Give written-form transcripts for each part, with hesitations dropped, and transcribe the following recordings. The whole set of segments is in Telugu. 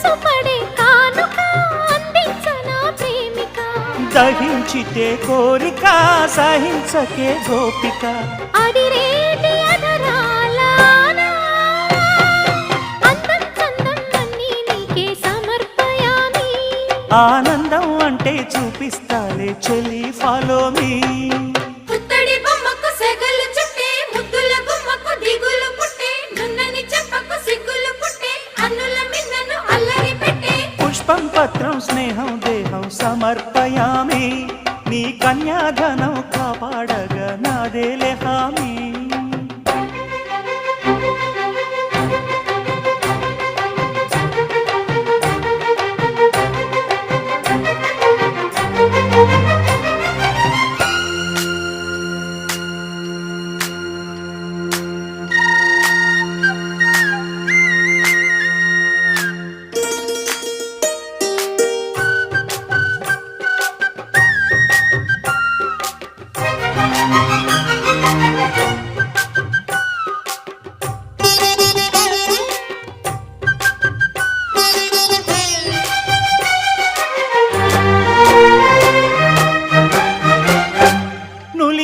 మనసు పడే కానుక అందించనా ప్రేమిక దహించితే కోరిక సహించకే గోపిక అడిరేటి అధరాల అందం చందం అన్నీ నీకే సమర్పయామి ఆనందం అంటే చూపిస్తాలే చెలి ఫాలో మీ పుత్తడి బొమ్మకు సెగలు చుట్టే ముద్దుల గుమ్మకు దిగులు పుట్టే నున్నని చెప్పకు సిగ్గులు పుట్టే అన్నుల మిన్నను అల్లరి పెట్టే పుష్పం పత్రం స్నేహం దేహం సమర్పయామి నీ కన్యాధనం కాపాడగా నాదేలే హామీ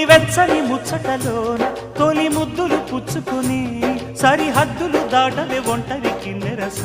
వెచ్చని ముచ్చటలోన తొలి ముద్దులు పుచ్చుకొని సరిహద్దులు దాటవే ఒంటరి కిన్నెరస